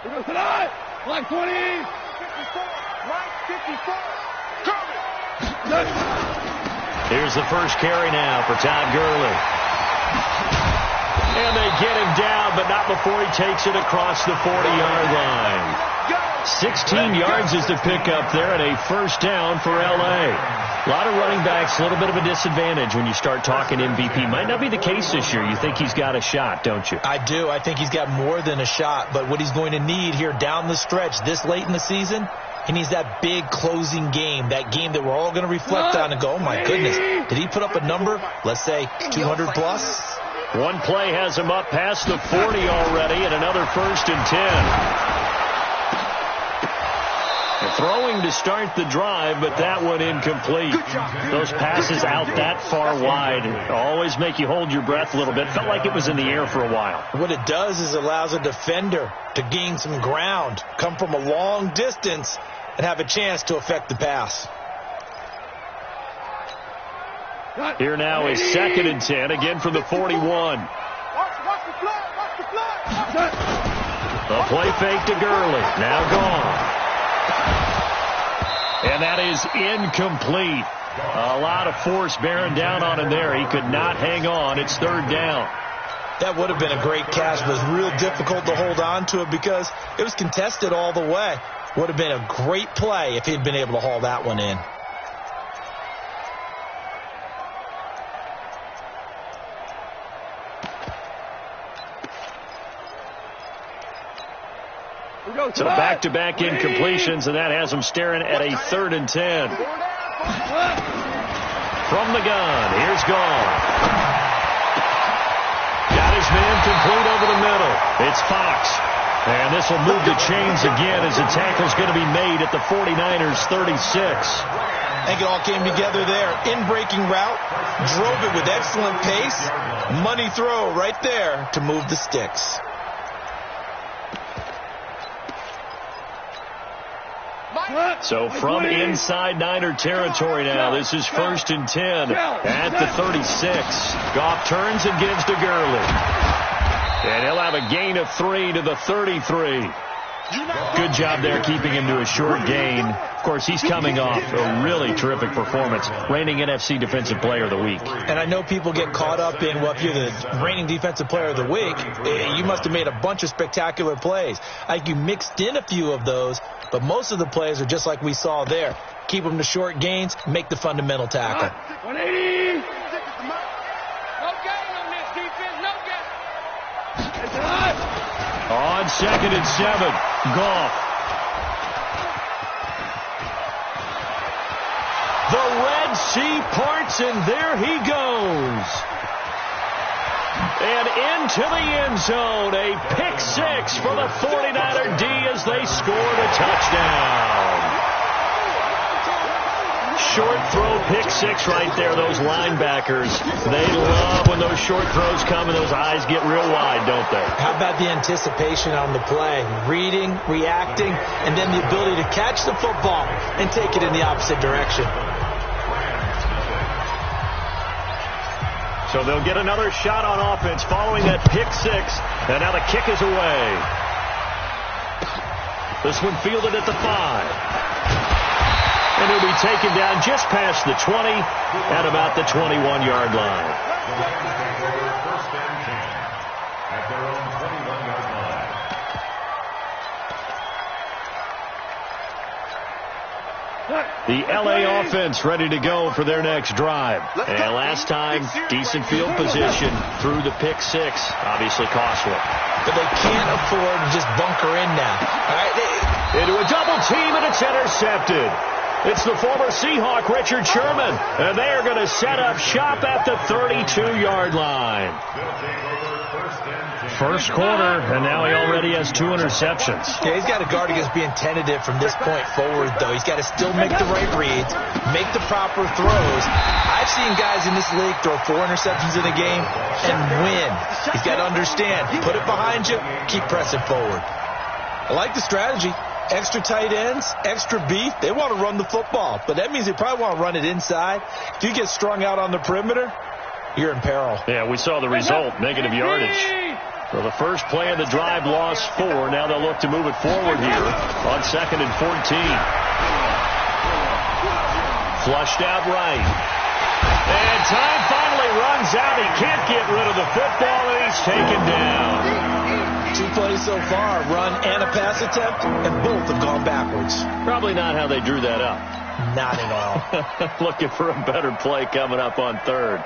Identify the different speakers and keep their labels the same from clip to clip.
Speaker 1: Like 20. 54. Right 54.
Speaker 2: Here's the first carry now for Todd Gurley. And they get him down, but not before he takes it across the 40-yard line. 16 yards is the pickup there, and a first down for L.A. A lot of running backs, a little bit of a disadvantage when you start talking MVP. Might not be the case this year. You think he's got a shot, don't you?
Speaker 3: I do. I think he's got more than a shot, but what he's going to need here down the stretch this late in the season, he needs that big closing game, that game that we're all going to reflect on and go, oh, my goodness, did he put up a number, let's say 200 plus?
Speaker 2: One play has him up past the 40 already, and another first and 10. Throwing to start the drive, but that one incomplete. Those passes out that far wide always make you hold your breath a little bit. Felt like it was in the air for a while.
Speaker 3: What it does is it allows a defender to gain some ground, come from a long distance, and have a chance to affect the pass.
Speaker 2: Here now is 2nd and 10, again from the 41. A play fake to Gurley, now gone. And that is incomplete. A lot of force bearing down on him there. He could not hang on. It's 3rd down.
Speaker 3: That would have been a great catch, but it was real difficult to hold on to it because it was contested all the way. Would have been a great play if he'd been able to haul that one in.
Speaker 2: So back-to-back incompletions, and that has him staring at a 3rd and 10. From the gun, here's Gone. Got his man complete over the middle. It's Fox. And this will move the chains again as the tackle's going to be made at the 49ers 36.
Speaker 3: I think it all came together there. In-breaking route, drove it with excellent pace. Money throw right there to move the sticks.
Speaker 2: So from inside Niner territory now, this is 1st and 10 at the 36. Goff turns and gives to Gurley. And he'll have a gain of 3 to the 33. Good job there keeping him to a short gain. Of course, he's coming off a really terrific performance, reigning NFC Defensive Player of the Week.
Speaker 3: And I know people get caught up in, well, if you're the reigning Defensive Player of the Week, you must have made a bunch of spectacular plays. I think you mixed in a few of those, but most of the plays are just like we saw there. Keep them to short gains, make the fundamental tackle.
Speaker 1: 180. No gain on this defense, no gain.
Speaker 2: On 2nd and 7, Goff. The Red Sea parts, and there he goes. And into the end zone, a pick 6 for the 49er D as they scored a touchdown. Short throw, pick 6 right there. Those linebackers, they love when those short throws come and those eyes get real wide, don't they?
Speaker 3: How about the anticipation on the play? Reading, reacting, and then the ability to catch the football and take it in the opposite direction.
Speaker 2: So they'll get another shot on offense following that pick 6, and now the kick is away. This one fielded at the 5. And he'll be taken down just past the 20 at about the 21-yard line. The L.A. offense ready to go for their next drive. And last time, decent field position through the pick 6. Obviously costly.
Speaker 3: But they can't afford to just bunker in now. All right,
Speaker 2: into a double team, and it's intercepted. It's the former Seahawk, Richard Sherman, and they are going to set up shop at the 32-yard line. First quarter, and now he already has 2 interceptions.
Speaker 3: Yeah, he's got to guard against being tentative from this point forward, though. He's got to still make the right reads, make the proper throws. I've seen guys in this league throw 4 interceptions in a game and win. He's got to understand, put it behind you, keep pressing forward. I like the strategy. Extra tight ends, extra beef. They want to run the football, but that means they probably want to run it inside. If you get strung out on the perimeter, you're in peril.
Speaker 2: Yeah, we saw the result, negative yardage. Well, the first play of the drive lost 4. Now they'll look to move it forward here on 2nd and 14. Flushed out right. And time finally runs out. He can't get rid of the football, and he's taken down.
Speaker 3: 2 plays so far, run and a pass attempt, and both have gone backwards.
Speaker 2: Probably not how they drew that up.
Speaker 3: Not at all.
Speaker 2: Looking for a better play coming up on 3rd.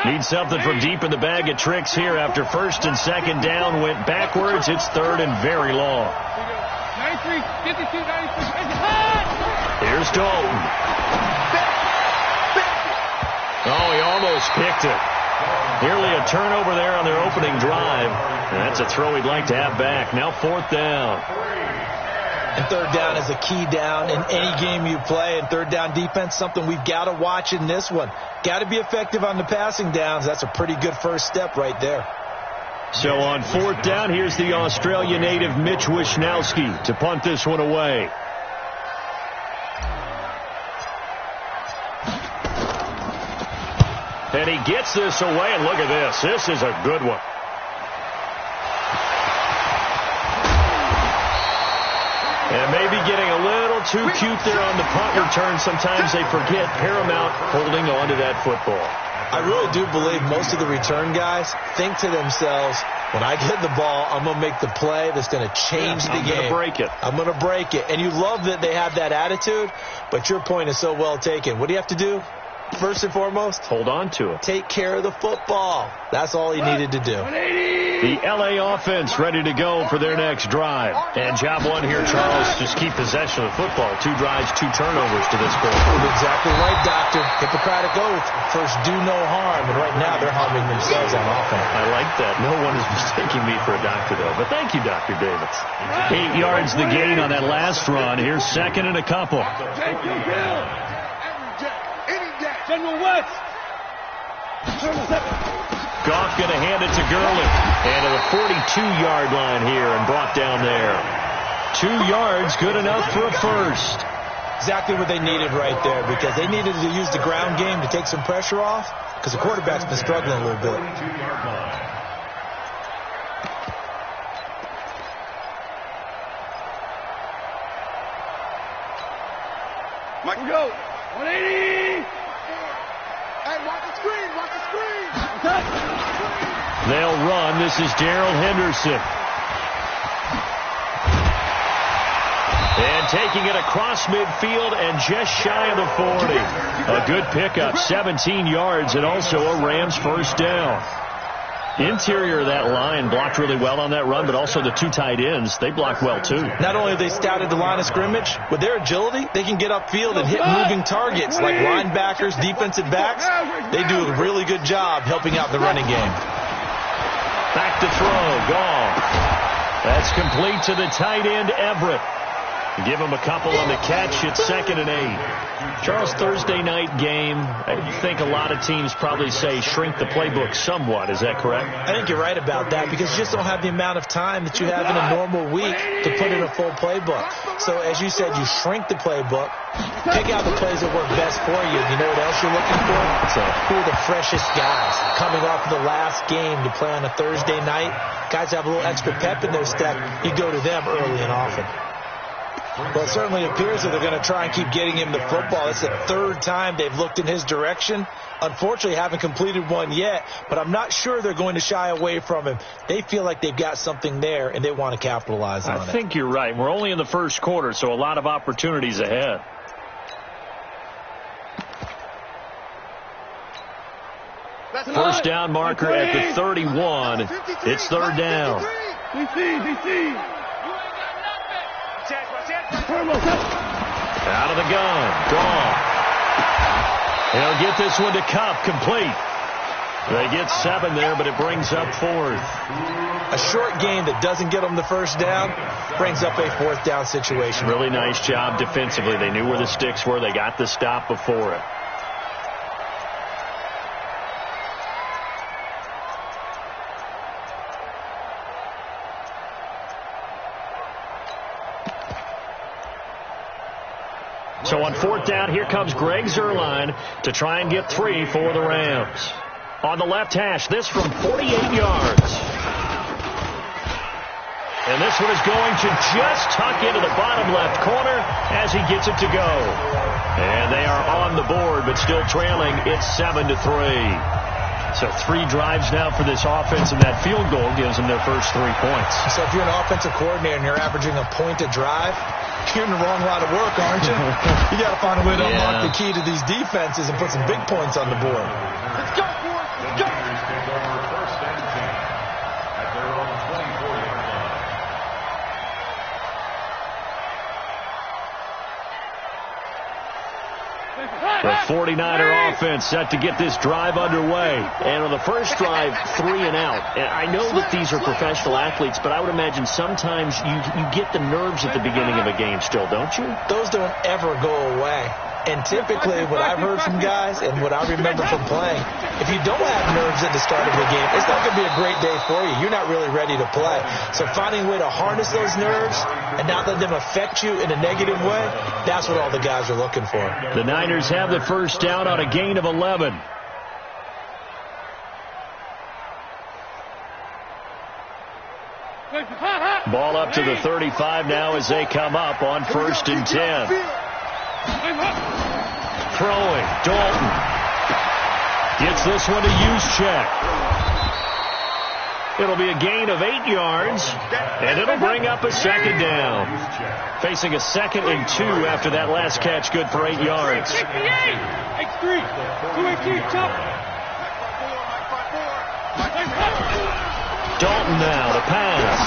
Speaker 2: Need something from deep in the bag of tricks here after 1st and 2nd down. Went backwards. It's 3rd and very long.
Speaker 1: 93, 52, 93.
Speaker 2: Here's Dalton. Oh, he almost picked it. Nearly a turnover there on their opening drive. And that's a throw he'd like to have back. Now 4th down.
Speaker 3: And 3rd down is a key down in any game you play. And 3rd down defense, something we've got to watch in this one. Got to be effective on the passing downs. That's a pretty good first step right there.
Speaker 2: So on 4th down, here's the Australia native Mitch Wishnowski to punt this one away. And he gets this away, and look at this. This is a good one. And maybe getting a little too cute there on the punt return. Sometimes they forget paramount holding on to that football.
Speaker 3: I really do believe most of the return guys think to themselves, when I get the ball, I'm going to make the play that's going to change the game.
Speaker 2: I'm going to break it.
Speaker 3: I'm going to break it. And you love that they have that attitude, but your point is so well taken. What do you have to do? First and foremost,
Speaker 2: hold on to it.
Speaker 3: Take care of the football. That's all he needed to do.
Speaker 2: The LA offense ready to go for their next drive. And job one here, Charles, just keep possession of the football. 2 drives, 2 turnovers to this point.
Speaker 3: Exactly right, Doctor. Hippocratic oath. First, do no harm. And right now, they're harming themselves on offense.
Speaker 2: I like that. No one is mistaking me for a doctor, though. But thank you, Dr. Davis. 8 yards the gain on that last run. Here's 2nd and a couple.
Speaker 1: General West.
Speaker 2: Goff going to hand it to Gurley. And to the 42-yard line here and brought down there. 2 yards, good enough for a first.
Speaker 3: Exactly what they needed right there, because they needed to use the ground game to take some pressure off, because the quarterback's been struggling a little bit.
Speaker 1: Mike, go. 180. Hey, watch the screen. Watch the screen.
Speaker 2: They'll run. This is Darrell Henderson. And taking it across midfield and just shy of the 40. A good pickup, 17 yards, and also a Rams first down. Interior of that line blocked really well on that run, but also the 2 tight ends, they blocked well too.
Speaker 3: Not only have they scouted the line of scrimmage, with their agility, they can get upfield and hit moving targets like linebackers, defensive backs. They do a really good job helping out the running game.
Speaker 2: Back to throw, Goff. That's complete to the tight end, Everett. Give him a couple on the catch. It's 2nd and 8. Charles, Thursday night game. I think a lot of teams probably say shrink the playbook somewhat. Is that correct?
Speaker 3: I think you're right about that, because you just don't have the amount of time that you have in a normal week to put in a full playbook. So as you said, you shrink the playbook, pick out the plays that work best for you. You know what else you're looking for? Who are the freshest guys coming off of the last game to play on a Thursday night? Guys have a little extra pep in their step. You go to them early and often. Well, it certainly appears that they're going to try and keep getting him the football. It's the 3rd time they've looked in his direction. Unfortunately, haven't completed one yet, but I'm not sure they're going to shy away from him. They feel like they've got something there, and they want to capitalize on it.
Speaker 2: I think you're right. We're only in the first quarter, so a lot of opportunities ahead. First down marker at the 31. It's 3rd down.
Speaker 1: DC.
Speaker 2: Out of the gun. Goff. He'll get this one to Kupp, complete. They get 7 there, but it brings up 4th.
Speaker 3: A short game that doesn't get them the first down brings up a 4th down situation.
Speaker 2: Really nice job defensively. They knew where the sticks were. They got the stop before it. So on 4th down, here comes Greg Zuerlein to try and get 3 for the Rams. On the left hash, this from 48 yards. And this one is going to just tuck into the bottom left corner as he gets it to go. And they are on the board, but still trailing. It's 7-3. So 3 drives now for this offense, and that field goal gives them their first 3 points.
Speaker 3: So if you're an offensive coordinator and you're averaging a point a drive, you're in the wrong line of work, aren't you? You got to find a way to unlock the key to these defenses and put some big points on the board.
Speaker 1: Let's go, boys. Let's go.
Speaker 2: The 49er offense set to get this drive underway. And on the first drive, 3 and out. And I know that these are professional athletes, but I would imagine sometimes you get the nerves at the beginning of a game still, don't you?
Speaker 3: Those don't ever go away. And typically what I've heard from guys and what I remember from playing, if you don't have nerves at the start of the game, it's not going to be a great day for you. You're not really ready to play. So finding a way to harness those nerves and not let them affect you in a negative way, that's what all the guys are looking for.
Speaker 2: The Niners have the first down on a gain of 11. Ball up to the 35 now as they come up on 1st and 10. Throwing, Dalton. Gets this one to Juszczyk. It'll be a gain of 8 yards, and it'll bring up a second down. Facing a 2nd and 2 after that last catch, good for 8 yards. Dalton now to pass.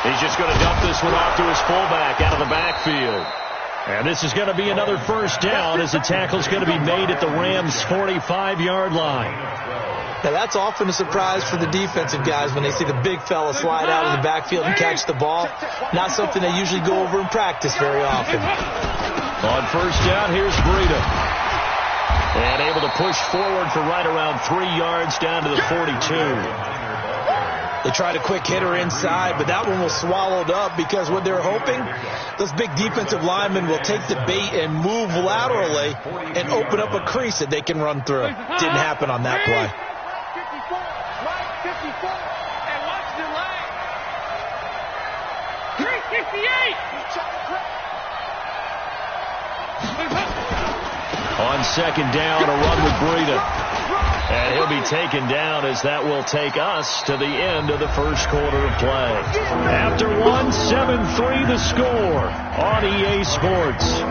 Speaker 2: He's just going to dump this one off to his fullback out of the backfield. And this is going to be another first down as the tackle's going to be made at the Rams' 45-yard line.
Speaker 3: Now, that's often a surprise for the defensive guys when they see the big fella slide out of the backfield and catch the ball. Not something they usually go over in practice very often.
Speaker 2: On first down, here's Breida. And able to push forward for right around 3 yards down to the 42.
Speaker 3: They tried a quick hitter inside, but that one was swallowed up because what they're hoping, those big defensive linemen will take the bait and move laterally and open up a crease that they can run through. Didn't happen on that play.
Speaker 1: 54, right 54, and watch the line. 368.
Speaker 2: On second down, a run with Breida. And he'll be taken down as that will take us to the end of the first quarter of play. After 1, 7-3 the score on EA Sports.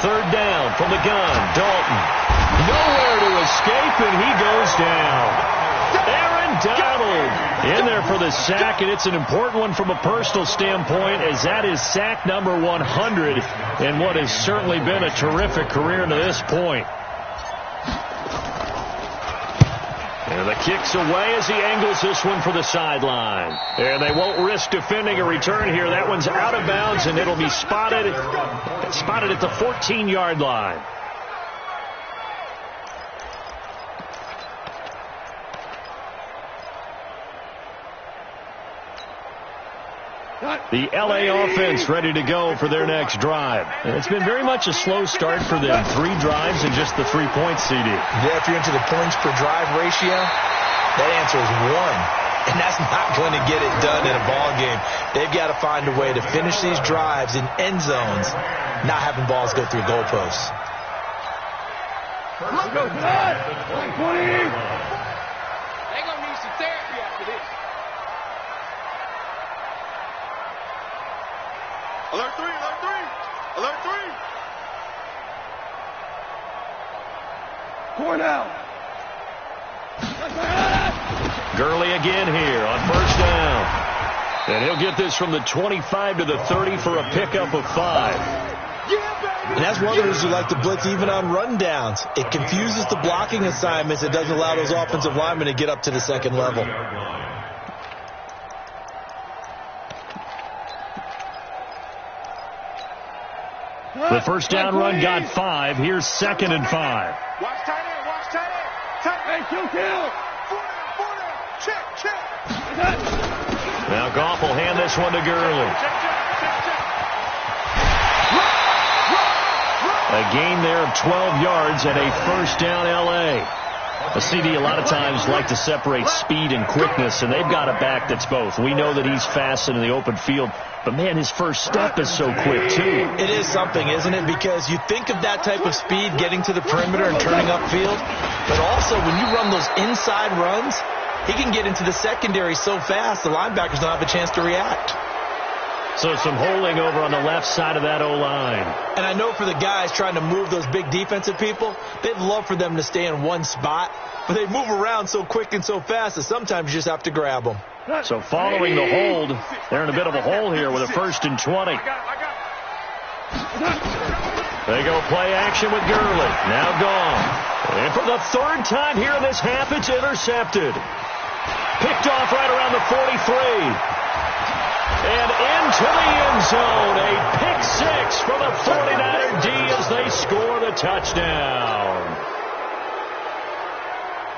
Speaker 2: Third down from the gun, Dalton. Nowhere to escape, and he goes down. Aaron Donald in there for the sack, and it's an important one from a personal standpoint, as that is sack number 100 in what has certainly been a terrific career to this point. And the kick's away as he angles this one for the sideline. And they won't risk defending a return here. That one's out of bounds, and it'll be spotted at the 14-yard line. The LA offense ready to go for their next drive. And it's been very much a slow start for them. 3 drives and just the 3 points, CD.
Speaker 3: Yeah, if you're into the points per drive ratio, that answer is 1. And that's not going to get it done in a ball game. They've got to find a way to finish these drives in end zones, not having balls go through goalposts.
Speaker 1: Let's go, Todd. 20. They're going to need some therapy after this. Alert 3, alert 3, alert 3. Cornell.
Speaker 2: Gurley again here on first down. And he'll get this from the 25 to the 30 for a pickup of 5.
Speaker 3: And that's one of the reasons you like to blitz even on rundowns. It confuses the blocking assignments. It doesn't allow those offensive linemen to get up to the second level.
Speaker 2: The first down run got 5. Here's 2nd and 5.
Speaker 1: Watch tight end. Watch tight end. Tight end. Kill. 4 down. Check.
Speaker 2: Now Goff will hand this one to Gurley. A gain there of 12 yards and a first down L.A. A CD a lot of times like to separate speed and quickness, and they've got a back that's both. We know that he's fast in the open field, but, man, his first step is so quick, too.
Speaker 3: It is something, isn't it? Because you think of that type of speed getting to the perimeter and turning upfield, but also when you run those inside runs, he can get into the secondary so fast the linebackers don't have a chance to react.
Speaker 2: So some holding over on the left side of that O-line.
Speaker 3: And I know for the guys trying to move those big defensive people, they'd love for them to stay in one spot, but they move around so quick and so fast that sometimes you just have to grab them.
Speaker 2: So following the hold, they're in a bit of a hole here with a 1st and 20. They go play action with Gurley. Now gone. And for the 3rd time here in this half, it's intercepted. Picked off right around the 43. And into the end zone, a pick 6 for the 49er D as they score the touchdown.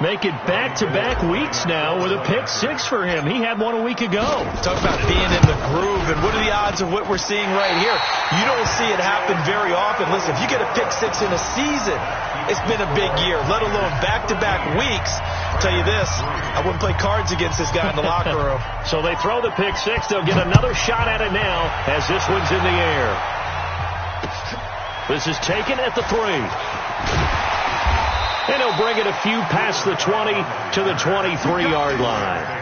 Speaker 2: Make it back-to-back weeks now with a pick 6 for him. He had one a week ago.
Speaker 3: Talk about being in the groove, and what are the odds of what we're seeing right here? You don't see it happen very often. Listen, if you get a pick 6 in a season, it's been a big year, let alone back-to-back weeks. I'll tell you this, I wouldn't play cards against this guy in the locker room.
Speaker 2: So they throw the pick 6. They'll get another shot at it now as this one's in the air. This is taken at the 3. And he'll bring it a few past the 20 to the 23-yard line.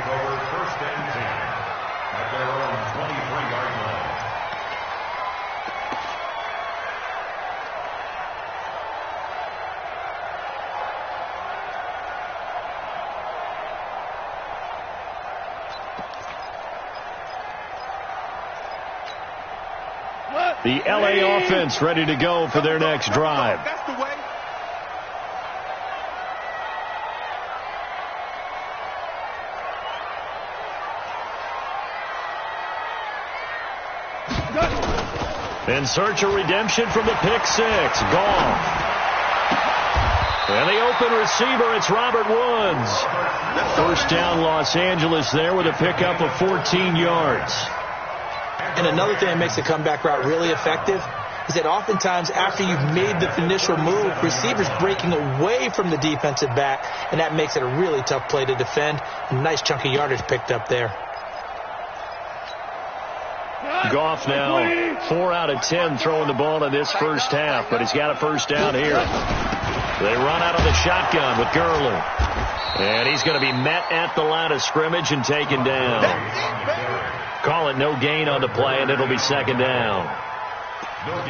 Speaker 2: The LA offense ready to go for their next drive.
Speaker 1: That's the way.
Speaker 2: In search of redemption from the pick 6. Goff. And the open receiver, it's Robert Woods. First down Los Angeles there with a pickup of 14 yards.
Speaker 3: And another thing that makes the comeback route really effective is that oftentimes after you've made the initial move, receivers breaking away from the defensive back, and that makes it a really tough play to defend. A nice chunk of yardage picked up there.
Speaker 2: Goff now 4 out of 10 throwing the ball in this first half, but he's got a first down here. They run out of the shotgun with Gurley. And he's going to be met at the line of scrimmage and taken down. Call it no gain on the play, and it'll be 2nd down.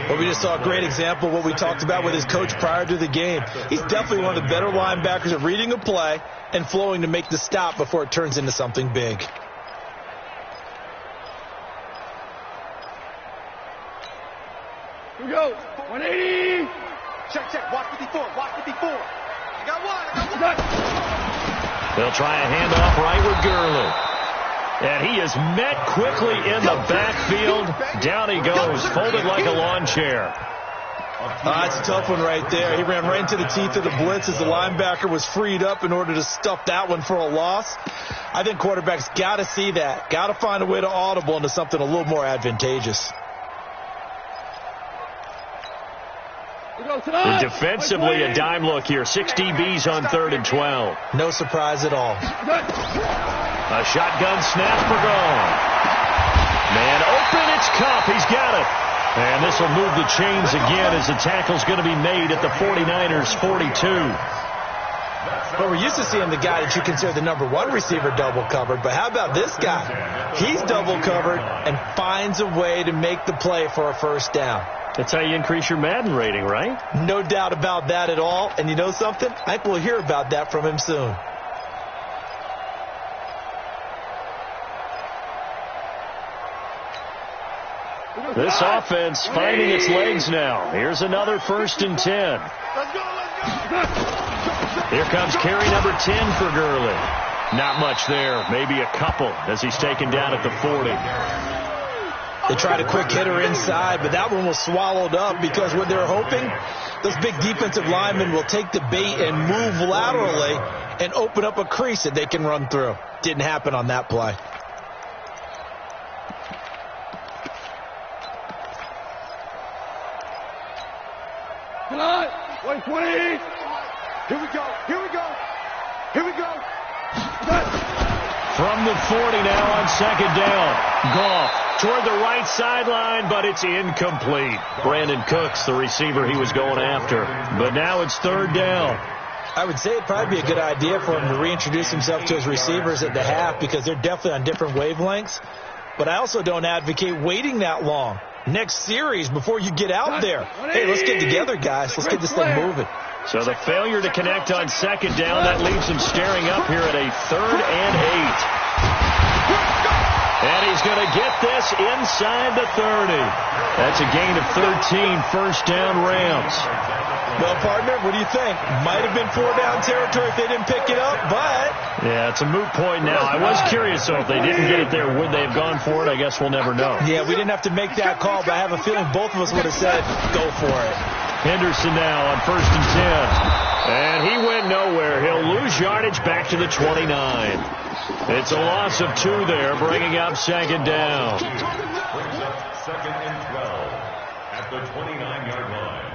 Speaker 3: Well, we just saw a great example of what we talked about with his coach prior to the game. He's definitely one of the better linebackers at reading a play and flowing to make the stop before it turns into something big.
Speaker 1: Here we go. 180. Check. Watch 54. Watch 54. I got one.
Speaker 2: They'll try a handoff right with Gurley. And he is met quickly in the backfield. Down he goes, folded like a lawn chair.
Speaker 3: That's a tough one right there. He ran right into the teeth of the blitz as the linebacker was freed up in order to stuff that one for a loss. I think quarterbacks got to see that. Got to find a way to audible into something a little more advantageous.
Speaker 2: Defensively, a dime look here. 6 DBs on 3rd and 12.
Speaker 3: No surprise at all.
Speaker 2: A shotgun snap for Goff. Man open, it's Kupp. He's got it. And this will move the chains again as the tackle's going to be made at the 49ers' 42.
Speaker 3: Well, we're used to seeing the guy that you consider the number 1 receiver double covered, but how about this guy? He's double covered and finds a way to make the play for a first down.
Speaker 2: That's how you increase your Madden rating, right?
Speaker 3: No doubt about that at all. And you know something? I think we'll hear about that from him soon.
Speaker 2: This offense finding its legs now. Here's another 1st and 10. Here comes carry number 10 for Gurley. Not much there, maybe a couple as he's taken down at the 40.
Speaker 3: They tried a quick hitter inside, but that one was swallowed up because what they're hoping, those big defensive linemen will take the bait and move laterally and open up a crease that they can run through. Didn't happen on that play.
Speaker 1: Come on, 120. Here we go, here we go, here we go.
Speaker 2: From the 40 now on 2nd down. Goff toward the right sideline, but it's incomplete. Brandon Cooks, the receiver he was going after. But now it's 3rd down.
Speaker 3: I would say it'd probably be a good idea for him to reintroduce himself to his receivers at the half because they're definitely on different wavelengths. But I also don't advocate waiting that long. Next series before you get out there. Hey, let's get together, guys. Let's get this thing moving.
Speaker 2: So the failure to connect on 2nd down, that leaves him staring up here at a 3rd and 8. And he's going to get this inside the 30. That's a gain of 13, 1st down Rams.
Speaker 3: Well, partner, what do you think? Might have been 4-down territory if they didn't pick it up, but...
Speaker 2: Yeah, it's a moot point now. I was curious, though, if they didn't get it there, would they have gone for it? I guess we'll never know.
Speaker 3: Yeah, we didn't have to make that call, but I have a feeling both of us would have said, go for it.
Speaker 2: Henderson now on 1st and 10. And he went nowhere. He'll lose yardage back to the 29. It's a loss of 2 there, bringing up 2nd down.
Speaker 4: Brings up 2nd and 12 at the 29-yard line.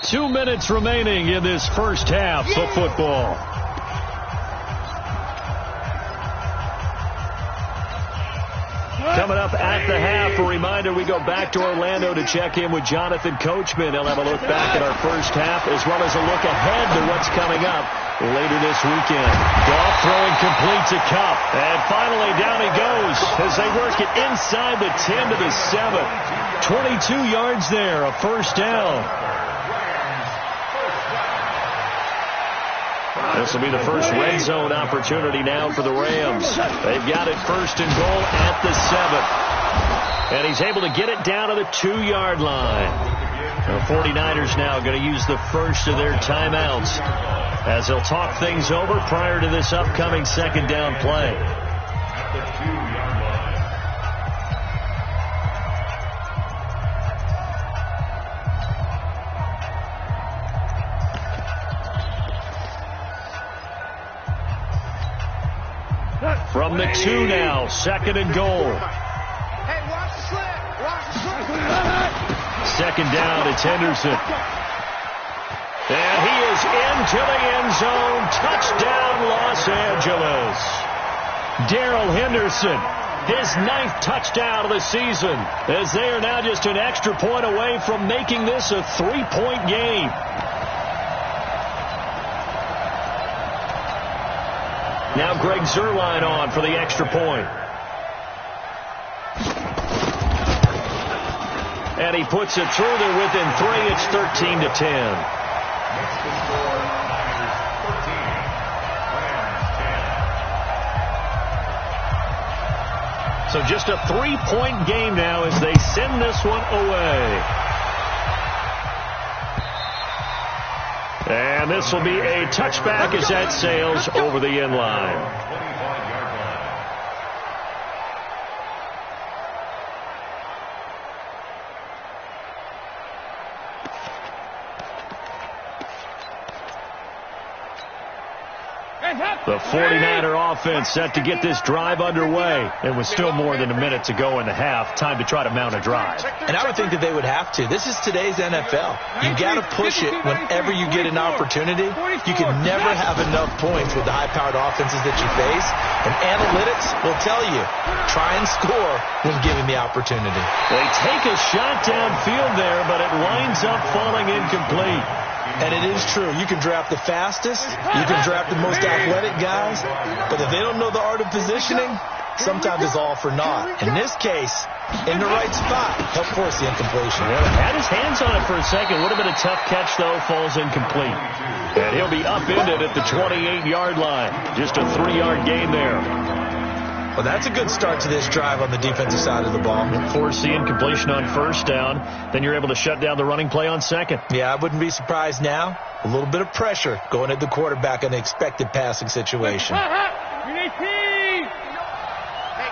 Speaker 2: 2 minutes remaining in this first half of football. Coming up at the half, a reminder, we go back to Orlando to check in with Jonathan Coachman. He'll have a look back at our first half as well as a look ahead to what's coming up later this weekend. Goff throwing complete to Kupp. And finally down he goes as they work it inside the 10 to the 7. 22 yards there, a 1st down. This will be the first red zone opportunity now for the Rams. They've got it 1st and goal at the 7. And he's able to get it down to the 2-yard line. The 49ers now going to use the first of their timeouts as they'll talk things over prior to this upcoming 2nd down play.
Speaker 4: At the 2-yard line.
Speaker 2: From the 2 now, 2nd and goal.
Speaker 1: Hey, watch the slip. Watch the slip.
Speaker 2: 2nd down, it's Henderson. And he is into the end zone. Touchdown, Los Angeles. Darrell Henderson, his 9th touchdown of the season, as they are now just an extra point away from making this a 3-point game. Now Greg Zuerlein on for the extra point. And he puts it through. They're within 3. It's 13 to 10. So just a 3-point game now as they send this one away. And this will be a touchback as that sails over the end line. The 49er offense set to get this drive underway. And with still more than a minute to go in the half, time to try to mount a drive.
Speaker 3: And I would think that they would have to. This is today's NFL. You got to push it whenever you get an opportunity. You can never have enough points with the high-powered offenses that you face. And analytics will tell you, try and score when given the opportunity.
Speaker 2: They take a shot downfield there, but it winds up falling incomplete.
Speaker 3: And it is true. You can draft the fastest. You can draft the most athletic guys. But if they don't know the art of positioning, sometimes is all for naught. In this case, in the right spot, help force the incompletion.
Speaker 2: Yeah, had his hands on it for a second. Would have been a tough catch, though. Falls incomplete. And he'll be upended at the 28-yard line. Just a 3-yard gain there.
Speaker 3: Well, that's a good start to this drive on the defensive side of the ball.
Speaker 2: Force the incompletion on first down. Then you're able to shut down the running play on second.
Speaker 3: Yeah, I wouldn't be surprised now. A little bit of pressure going at the quarterback in an expected passing situation.
Speaker 1: Hey,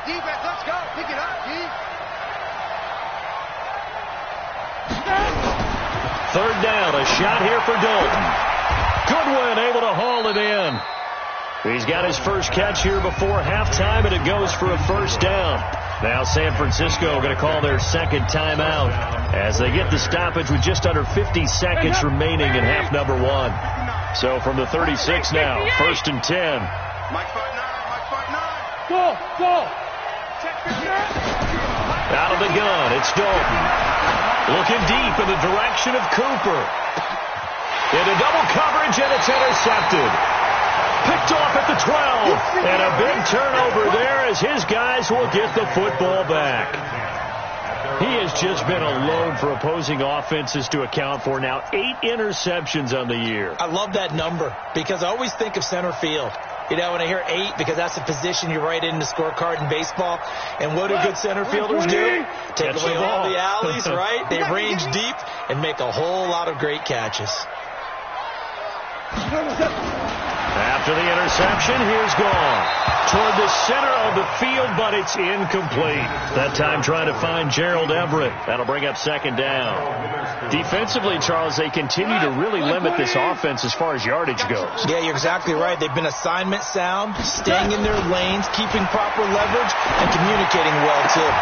Speaker 1: defense, let's go. Pick it up, G.
Speaker 2: Third down, a shot here for Dalton. Goodwin able to haul it in. He's got his first catch here before halftime, and it goes for a first down. Now San Francisco going to call their second timeout as they get the stoppage with just under 50 seconds remaining in half number one. So from the 36 now, 1st and 10.
Speaker 1: Mike 5-9.
Speaker 2: Go. Out of the gun, it's Dalton. Looking deep in the direction of Cooper. Into double coverage, and it's intercepted. Picked off at the 12. And a big turnover there as his guys will get the football back. He has just been a load for opposing offenses to account for now. 8 interceptions on the year.
Speaker 3: I love that number because I always think of center field. You know, when I hear 8, because that's the position you write in the scorecard in baseball. And what do good center fielders do? Take away all the alleys, right? They range deep and make a whole lot of great catches.
Speaker 2: After the interception, here's gone. Toward the center of the field, but it's incomplete. That time trying to find Gerald Everett. That'll bring up second down. Defensively, Charles, they continue to really limit this offense as far as yardage goes.
Speaker 3: Yeah, you're exactly right. They've been assignment sound, staying in their lanes, keeping proper leverage, and communicating well, too.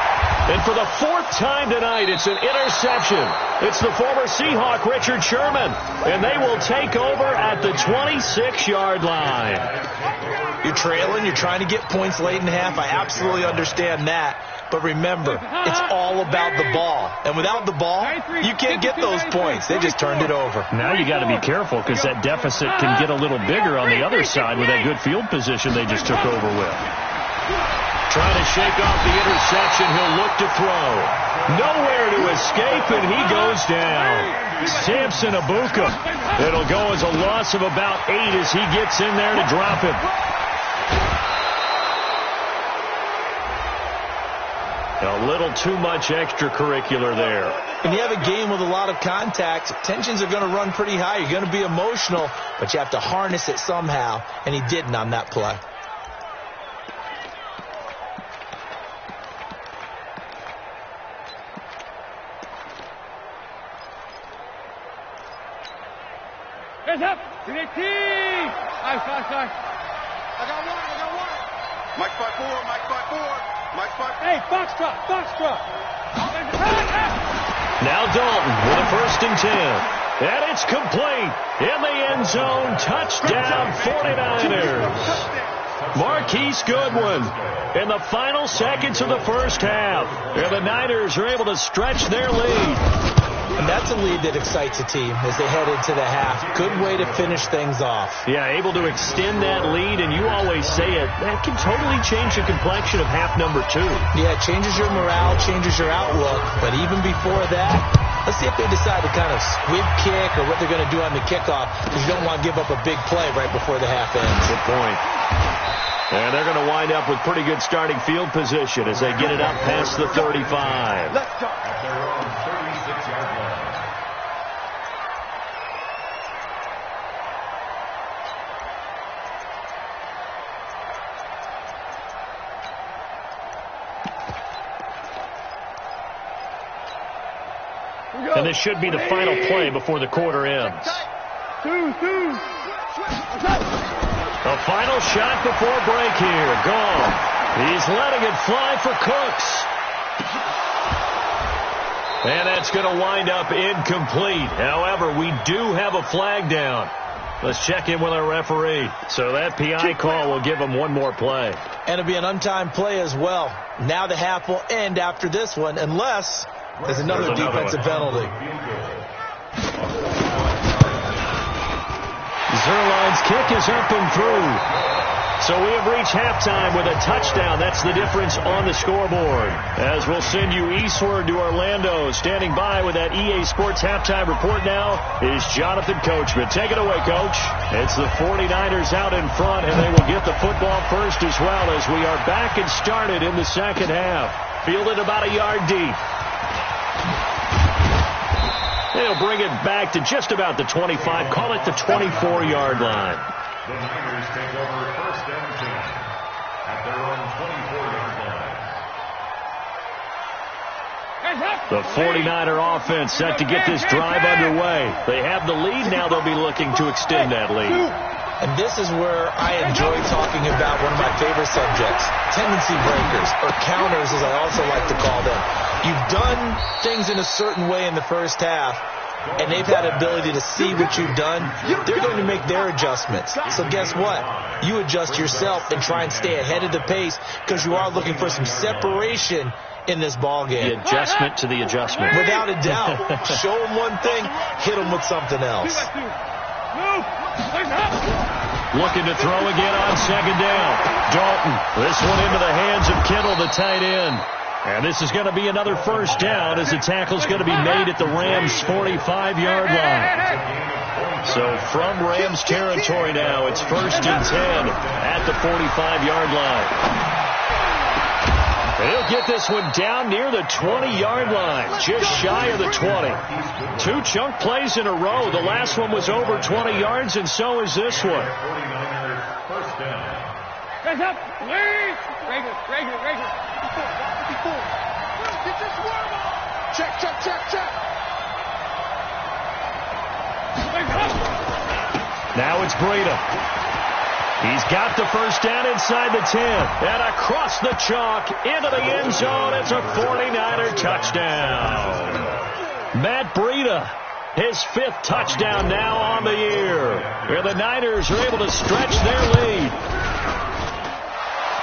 Speaker 2: And for the 4th time tonight, it's an interception. It's the former Seahawk, Richard Sherman. And they will take over at the 26-yard line.
Speaker 3: You're trailing. You're trying to get points late in half. I absolutely understand that. But remember, it's all about the ball. And without the ball, you can't get those points. They just turned it over.
Speaker 2: Now you got to be careful because that deficit can get a little bigger on the other side with that good field position they just took over with. Trying to shake off the interception. He'll look to throw. Nowhere to escape, and he goes down. Samson Abuka. It'll go as a loss of about 8 as he gets in there to drop him. A little too much extracurricular there.
Speaker 3: When you have a game with a lot of contact, tensions are going to run pretty high. You're going to be emotional, but you have to harness it somehow, and he didn't on that play.
Speaker 1: Hands up! To the team! Nice. I got one. Mike 5-4, Mike 5-4. Mike 5-4. Hey, box drop.
Speaker 2: Now Dalton with a 1st and 10. And it's complete. In the end zone. Touchdown 49ers. Marquise Goodwin in the final seconds of the first half. And the Niners are able to stretch their lead.
Speaker 3: And that's a lead that excites a team as they head into the half. Good way to finish things off.
Speaker 2: Yeah, able to extend that lead, and you always say it, that can totally change the complexion of half number 2.
Speaker 3: Yeah, it changes your morale, changes your outlook. But even before that, let's see if they decide to kind of squib kick or what they're going to do on the kickoff, because you don't want to give up a big play right before the half ends.
Speaker 2: Good point. And they're going to wind up with pretty good starting field position as they get it up past the 35.
Speaker 1: Let's go.
Speaker 4: At their own 36-yard line.
Speaker 2: And this should be the final play before the quarter ends. A final shot before break here. Gone. He's letting it fly for Cooks. And that's going to wind up incomplete. However, we do have a flag down. Let's check in with our referee. So that PI call will give him one more play.
Speaker 3: And it'll be an untimed play as well. Now the half will end after this one, unless there's another defensive penalty.
Speaker 2: Zerline's kick is up and through. So we have reached halftime with a touchdown. That's the difference on the scoreboard. As we'll send you eastward to Orlando. Standing by with that EA Sports halftime report now is Jonathan Coachman. Take it away, Coach. It's the 49ers out in front, and they will get the football first as well as we are back and started in the second half. Fielded about a yard deep. They'll bring it back to just about the 25. Call it the 24-yard line.
Speaker 4: The Niners take over first and 10 at their own 24-yard line.
Speaker 2: The 49er offense set to get this drive underway. They have the lead. Now they'll be looking to extend that lead.
Speaker 3: And this is where I enjoy talking about one of my favorite subjects, tendency breakers, or counters as I also like to call them. You've done things in a certain way in the first half, and they've had the ability to see what you've done. They're going to make their adjustments. So guess what? You adjust yourself and try and stay ahead of the pace because you are looking for some separation in this ball game.
Speaker 2: The adjustment to the adjustment.
Speaker 3: Without a doubt. Show them one thing, hit them with something else.
Speaker 2: Looking to throw again on second down. Dalton. This one into the hands of Kittle, the tight end. And this is going to be another first down as the tackle's going to be made at the Rams' 45-yard line. So from Rams territory now, it's first and 10 at the 45-yard line. He'll get this one down near the 20-yard line, just shy of the 20. Two chunk plays in a row. The last one was over 20 yards, and so is this one.
Speaker 4: First down.
Speaker 1: Guys up, please. Rager. Get your swerve on. Check.
Speaker 2: Now it's Breida. He's got the first down inside the 10. And across the chalk into the end zone. It's a 49er touchdown. Matt Breida, his fifth touchdown now on the year. Where the Niners are able to stretch their lead.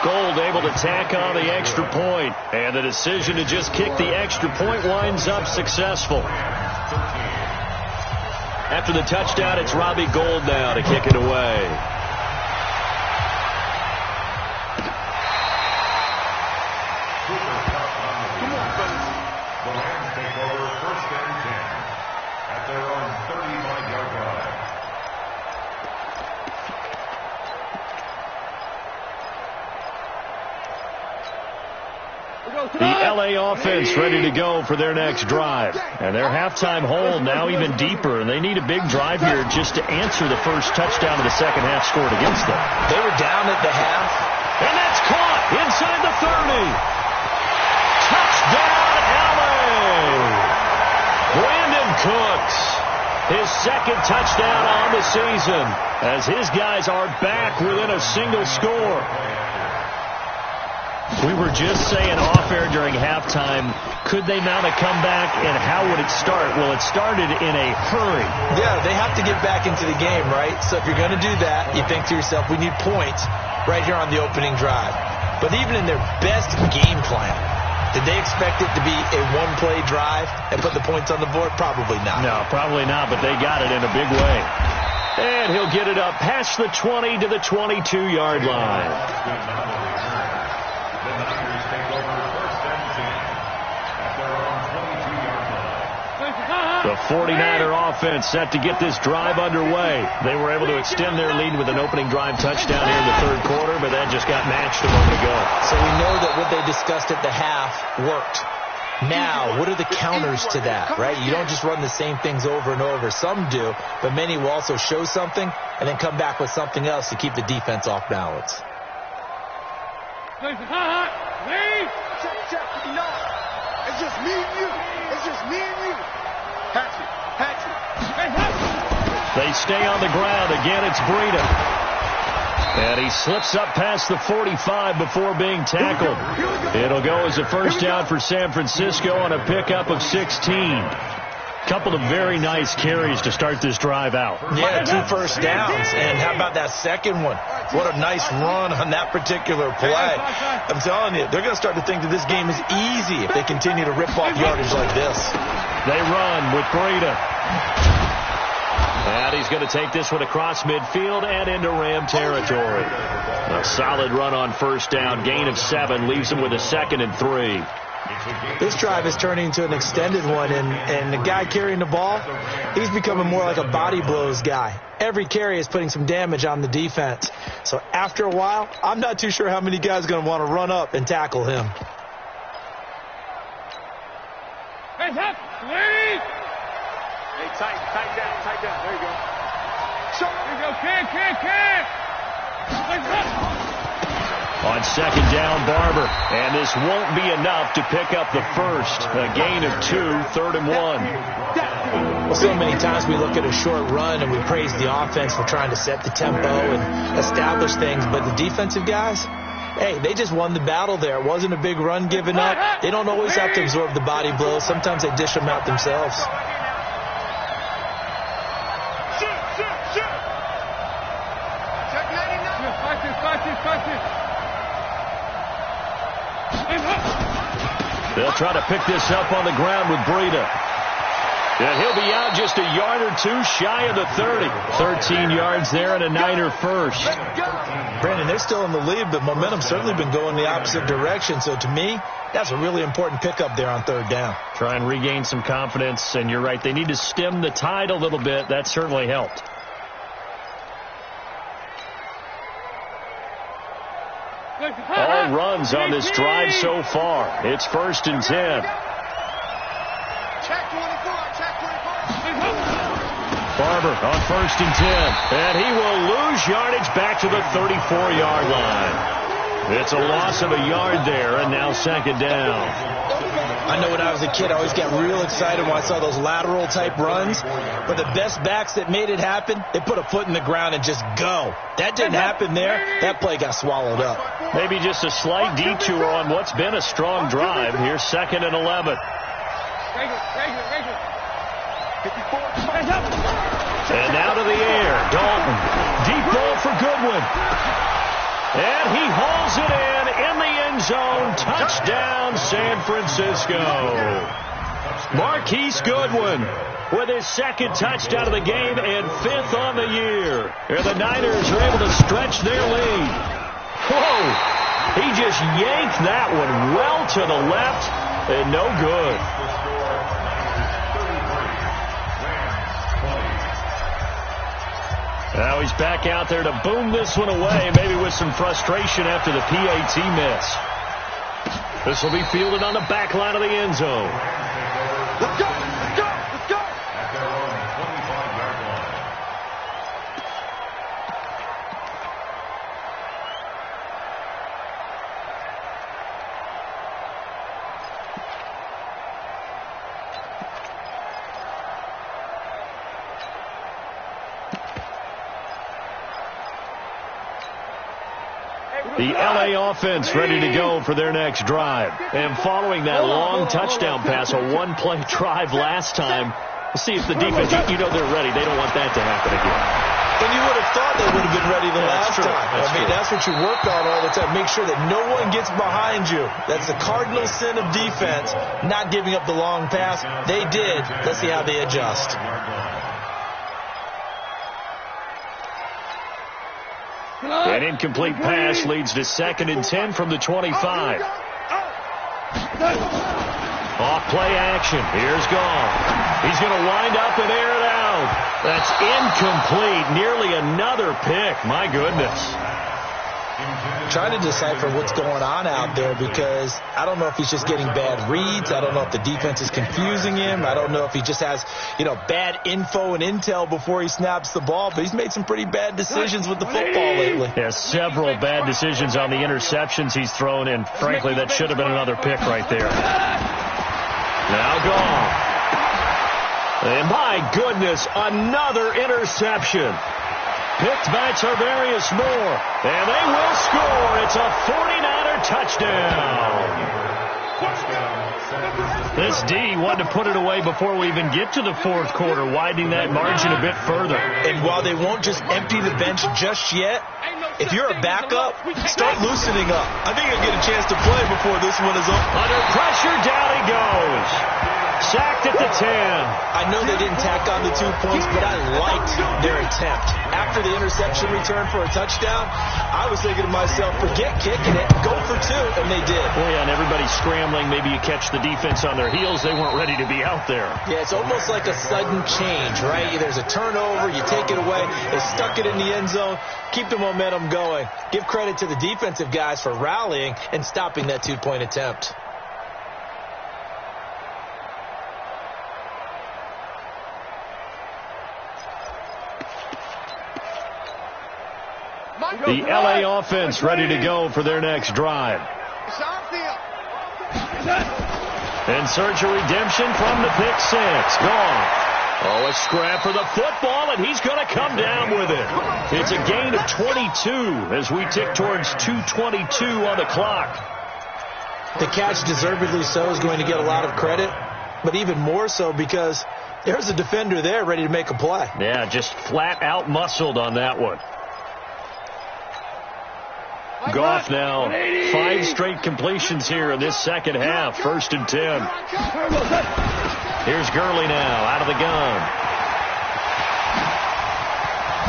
Speaker 2: Gold able to tack on the extra point. And the decision to just kick the extra point winds up successful. After the touchdown, it's Robbie Gould now to kick it away. The LA offense ready to go for their next drive. And their halftime hole now even deeper. And they need a big drive here just to answer the first touchdown of the second half scored against them.
Speaker 3: They were down at the half.
Speaker 2: And that's caught inside the 30. Touchdown, LA. Brandon Cooks. His second touchdown on the season as his guys are back within a single score. We were just saying off-air during halftime, could they mount a comeback and how would it start? Well, it started in a hurry.
Speaker 3: Yeah, they have to get back into the game, right? So if you're going to do that, you think to yourself, we need points right here on the opening drive. But even in their best game plan, did they expect it to be a one-play drive and put the points on the board? Probably not.
Speaker 2: No, probably not, but they got it in a big way. And he'll get it up past the 20 to the 22-yard line. The 49er offense set to get this drive underway. They were able to extend their lead with an opening drive touchdown here in the third quarter, but that just got matched a moment ago.
Speaker 3: So we know that what they discussed at the half worked. Now, what are the counters to that, right? You don't just run the same things over and over. Some do, but many will also show something and then come back with something else to keep the defense off balance.
Speaker 1: Check. No. It's just me and you.
Speaker 2: They stay on the ground. Again, it's Breida. And he slips up past the 45 before being tackled. It'll go as a first down for San Francisco on a pickup of 16. Couple of very nice carries to start this drive out.
Speaker 3: Yeah, 2 first downs. And how about that second one? What a nice run on that particular play. I'm telling you, they're going to start to think that this game is easy if they continue to rip off yardage like this.
Speaker 2: They run with Breida. And he's going to take this one across midfield and into Ram territory. A solid run on first down. Gain of 7 leaves him with a 2nd and 3.
Speaker 3: This drive is turning into an extended one, and the guy carrying the ball, he's becoming more like a body blows guy. Every carry is putting some damage on the defense. So after a while, I'm not too sure how many guys are going to want to run up and tackle him.
Speaker 1: Hands up, please. Hey, tight down. There you go. There you go, kick. Hands up.
Speaker 2: On 2nd down, Barber. And this won't be enough to pick up the first. A gain of 2, 3rd and 1.
Speaker 3: Well, so many times we look at a short run and we praise the offense for trying to set the tempo and establish things. But the defensive guys, hey, they just won the battle there. It wasn't a big run given up. They don't always have to absorb the body blows. Sometimes they dish them out themselves.
Speaker 2: They'll try to pick this up on the ground with Breida. And he'll be out just a yard or 2 shy of the 30. 13 yards there and a Niner first.
Speaker 3: Brandon, they're still in the lead, but momentum's certainly been going the opposite direction. So to me, that's a really important pickup there on 3rd down.
Speaker 2: Try and regain some confidence, and you're right. They need to stem the tide a little bit. That certainly helped. All runs on this drive so far. It's 1st and 10. Barber on 1st and 10. And he will lose yardage back to the 34-yard line. It's a loss of a yard there, and now 2nd down.
Speaker 3: I know when I was a kid, I always got real excited when I saw those lateral-type runs. But the best backs that made it happen, they put a foot in the ground and just go. That didn't happen there. That play got swallowed up.
Speaker 2: Maybe just a slight detour on what's been a strong drive. Here's 2nd and 11. And now to the air. Dalton. Deep ball for Goodwin. And he hauls it in the end zone. Touchdown, San Francisco. Marquise Goodwin with his 2nd touchdown of the game and 5th on the year. And the Niners are able to stretch their lead. Whoa! He just yanked that one well to the left and no good. Now he's back out there to boom this one away, maybe with some frustration after the PAT miss. This will be fielded on the back line of the end zone.
Speaker 1: Let's go! Let's go! Let's go!
Speaker 4: At their own 25-yard line.
Speaker 2: The LA offense ready to go for their next drive. And following that long touchdown pass, a one-play drive last time, we'll see if the defense, you know they're ready. They don't want that to happen again.
Speaker 3: And you would have thought they would have been ready the last time. That's what you work on all the time. Make sure that no one gets behind you. That's the cardinal sin of defense, not giving up the long pass. They did. Let's see how they adjust.
Speaker 2: An incomplete pass leads to 2nd and 10 from the 25. Off play action. Here's Goff. He's going to wind up and air it out. That's incomplete. Nearly another pick. My goodness.
Speaker 3: Trying to decipher what's going on out there because I don't know if he's just getting bad reads. I don't know if the defense is confusing him. I don't know if he just has, bad info and intel before he snaps the ball. But he's made some pretty bad decisions with the football lately.
Speaker 2: Yeah, several bad decisions on the interceptions he's thrown in. Frankly, that should have been another pick right there. Now Goff. And my goodness, another interception. Picked by Tarvarius Moore. And they will score. It's a 49er touchdown. This D wanted to put it away before we even get to the fourth quarter, widening that margin a bit further.
Speaker 3: And while they won't just empty the bench just yet, if you're a backup, start loosening up. I think he'll get a chance to play before this one is over.
Speaker 2: Under pressure, down he goes. Sacked at the 10.
Speaker 3: I know they didn't tack on the 2 points, but I liked their attempt. After the interception return for a touchdown, I was thinking to myself, forget kicking it, go for 2, and they did.
Speaker 2: Well, yeah, and everybody's scrambling. Maybe you catch the defense on their heels. They weren't ready to be out there.
Speaker 3: Yeah, it's almost like a sudden change, right? There's a turnover, you take it away, they stuck it in the end zone, keep the momentum going. Give credit to the defensive guys for rallying and stopping that 2-point attempt.
Speaker 2: The LA offense ready to go for their next drive. In search of redemption from the pick six. Gone. Oh, a scrap for the football, and he's going to come down with it. It's a gain of 22 as we tick towards 2:22 on the clock.
Speaker 3: The catch, deservedly so, is going to get a lot of credit, but even more so because there's a defender there ready to make a play.
Speaker 2: Yeah, just flat out muscled on that one. Goff now, 5 straight completions here in this second half. 1st and 10. Here's Gurley now out of the gun.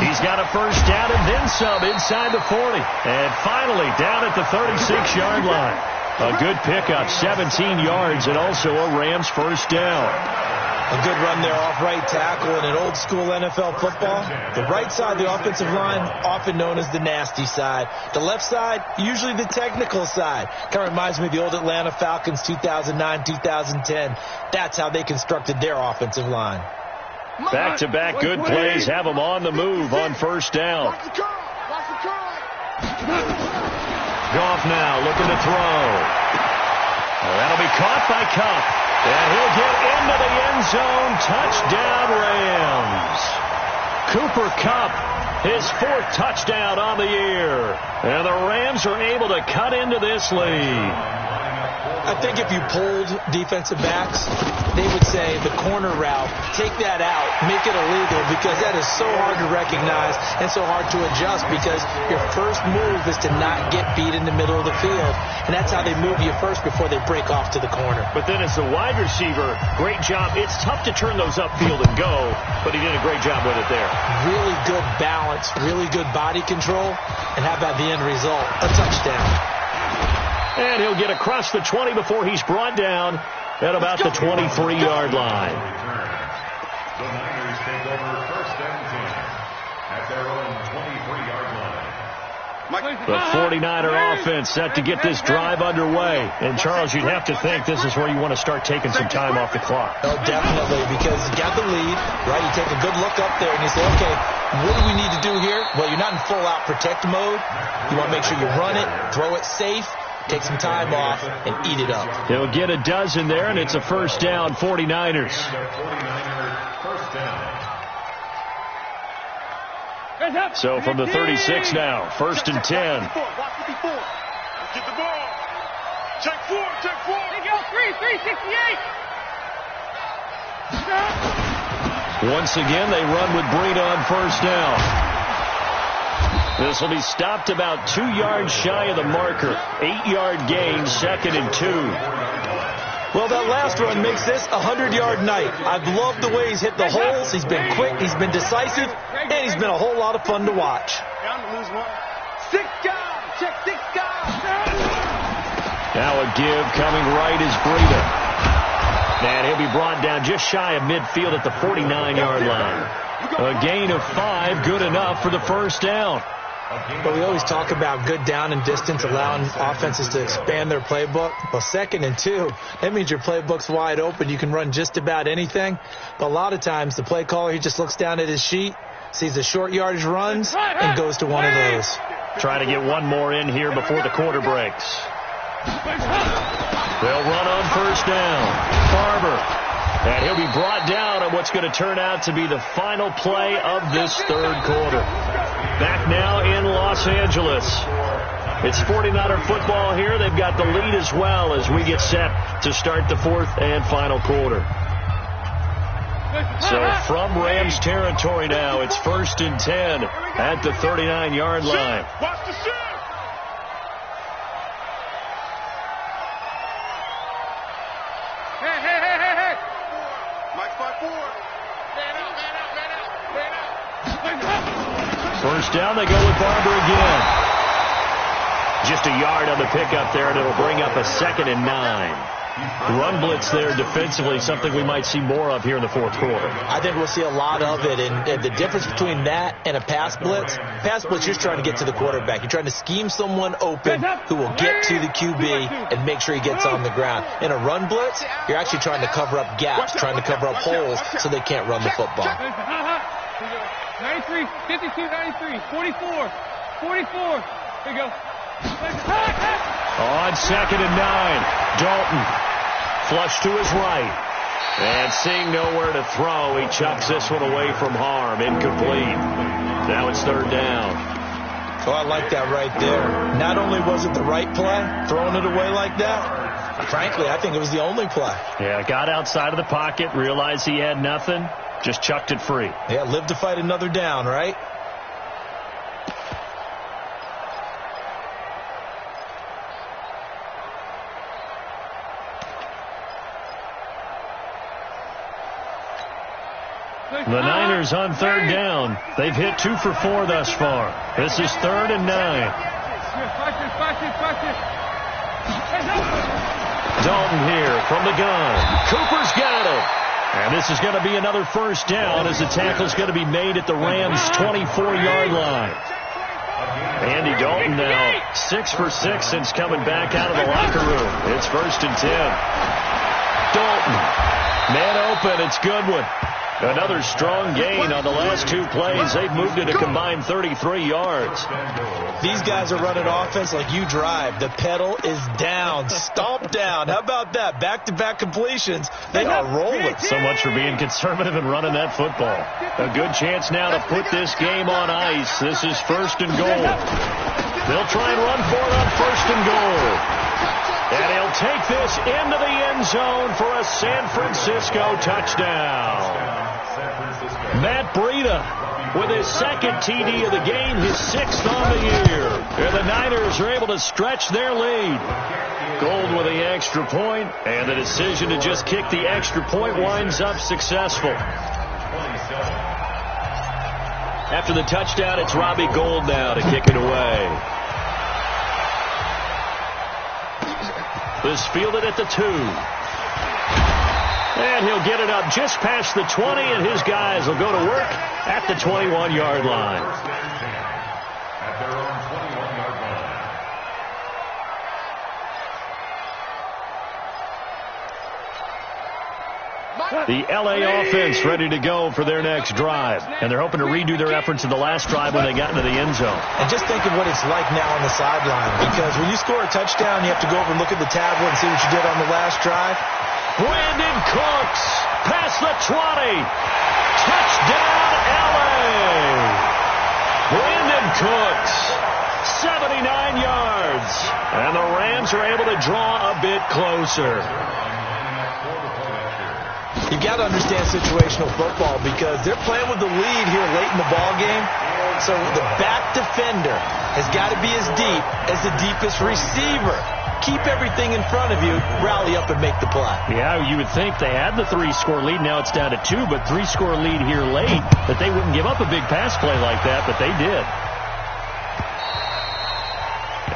Speaker 2: He's got a first down and then some inside the 40. And finally down at the 36-yard line. A good pickup, 17 yards, and also a Rams first down.
Speaker 3: A good run there off right tackle in an old-school NFL football. The right side of the offensive line, often known as the nasty side. The left side, usually the technical side. Kind of reminds me of the old Atlanta Falcons 2009-2010. That's how they constructed their offensive line.
Speaker 2: Back-to-back good plays have them on the move on first down. Goff now looking to throw. That'll be caught by Kupp. And he'll get into the end zone. Touchdown, Rams. Cooper Kupp, his 4th touchdown on the year. And the Rams are able to cut into this lead.
Speaker 3: I think if you polled defensive backs, they would say the corner route, take that out, make it illegal, because that is so hard to recognize and so hard to adjust, because your first move is to not get beat in the middle of the field. And that's how they move you first before they break off to the corner.
Speaker 2: But then as a wide receiver, great job. It's tough to turn those upfield and go, but he did a great job with it there.
Speaker 3: Really good balance, really good body control, and how about the end result? A touchdown.
Speaker 2: And he'll get across the 20 before he's brought down at about the 23-yard line.
Speaker 4: The Niners take over 1st and 10 at their own 23-yard line.
Speaker 2: The 49er offense set to get this drive underway. And, Charles, you'd have to think this is where you want to start taking some time off the clock.
Speaker 3: Oh, definitely, because you got the lead, right? You take a good look up there and you say, okay, what do we need to do here? Well, you're not in full-out protect mode. You want to make sure you run it, throw it safe, take some time off, and eat it up.
Speaker 2: They'll get a dozen there, and it's a first down, 49ers. So from the 36 now, 1st and 10.
Speaker 1: Get the ball. Check 4. They go 368.
Speaker 2: Once again, they run with Breida on first down. This will be stopped about 2 yards shy of the marker. 8-yard gain, 2nd and 2.
Speaker 3: Well, that last run makes this a 100-yard night. I've loved the way he's hit the holes. He's been quick, he's been decisive, and he's been a whole lot of fun to watch.
Speaker 1: 6 guys. Check 6 guys.
Speaker 2: Now a give coming right is Breida. And he'll be brought down just shy of midfield at the 49-yard line. A gain of 5, good enough for the first down.
Speaker 3: But we always talk about good down and distance, allowing offenses to expand their playbook. Well, 2nd and 2, that means your playbook's wide open. You can run just about anything. But a lot of times, the play caller, he just looks down at his sheet, sees the short yardage runs, and goes to one of those.
Speaker 2: Trying to get one more in here before the quarter breaks. They'll run on first down. Barber. And he'll be brought down on what's going to turn out to be the final play of this 3rd quarter. Back now in Los Angeles. It's 49er football here. They've got the lead as well as we get set to start the 4th and final quarter. So from Rams territory now, it's 1st and 10 at the 39-yard line.
Speaker 1: Watch the shoot. Hey.
Speaker 2: First down, they go with Barber again. Just a yard on the pickup there, and it'll bring up a 2nd and 9. Run blitz there defensively, something we might see more of here in the fourth quarter.
Speaker 3: I think we'll see a lot of it, and the difference between that and a pass blitz, you're just trying to get to the quarterback. You're trying to scheme someone open who will get to the QB and make sure he gets on the ground. In a run blitz, you're actually trying to cover up gaps, trying to cover up holes so they can't run the football.
Speaker 1: 93, 52, 93, 44, 44. Here you go.
Speaker 2: On 2nd and 9, Dalton flush to his right. And seeing nowhere to throw, he chucks this one away from harm. Incomplete. Now it's 3rd down.
Speaker 3: Oh, I like that right there. Not only was it the right play, throwing it away like that, frankly, I think it was the only play.
Speaker 2: Yeah, got outside of the pocket, realized he had nothing, just chucked it free.
Speaker 3: Yeah, live to fight another down, right?
Speaker 2: The Niners on 3rd down. They've hit 2 for 4 thus far. This is 3rd and 9. Dalton here from the gun. Cooper's got it. And this is going to be another first down as the tackle's going to be made at the Rams' 24-yard line. Andy Dalton now 6 for 6 since coming back out of the locker room. It's 1st and 10. Dalton. Man open. It's Goodwin. Another strong gain on the last 2 plays. They've moved it a combined 33 yards.
Speaker 3: These guys are running offense like you drive. The pedal is down, stomp down. How about that? Back-to-back completions. They are rolling.
Speaker 2: So much for being conservative and running that football. A good chance now to put this game on ice. This is 1st and goal. They'll try and run for it on 1st and goal. And he'll take this into the end zone for a San Francisco touchdown. Matt Breida with his 2nd TD of the game, his 6th on the year. And the Niners are able to stretch their lead. Gold with the extra point, and the decision to just kick the extra point winds up successful. After the touchdown, it's Robbie Gould now to kick it away. This fielded at the 2. And he'll get it up just past the 20, and his guys will go to work at the 21-yard line.
Speaker 4: At their own 21-yard line.
Speaker 2: The L.A. offense ready to go for their next drive. And they're hoping to redo their efforts in the last drive when they got into the end zone.
Speaker 3: And just think of what it's like now on the sideline. Because when you score a touchdown, you have to go over and look at the tablet and see what you did on the last drive.
Speaker 2: Brandon Cooks past the 20. Touchdown, L.A. Brandon Cooks, 79 yards. And the Rams are able to draw a bit closer.
Speaker 3: You've got to understand situational football because they're playing with the lead here late in the ball game. So the back defender has got to be as deep as the deepest receiver. Keep everything in front of you, rally up and make the play.
Speaker 2: Yeah, you would think they had the 3-score lead. Now it's down to 2, but 3-score lead here late, that they wouldn't give up a big pass play like that, but they did.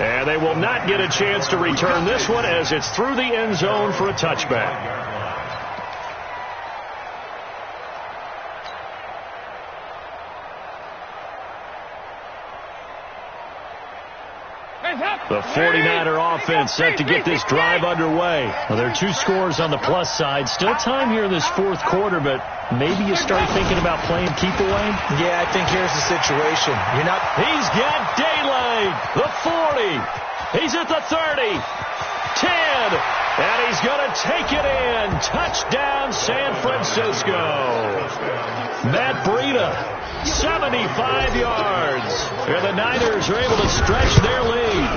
Speaker 2: And they will not get a chance to return this one as it's through the end zone for a touchback. The 49er offense set to get this drive underway. Well, there are 2 scores on the plus side. Still time here in this fourth quarter, but maybe you start thinking about playing keep away?
Speaker 3: Yeah, I think here's the situation.
Speaker 2: He's got daylight. The 40. He's at the 30. 10. And he's going to take it in. Touchdown, San Francisco. Matt Breida. 75 yards. And the Niners are able to stretch their lead.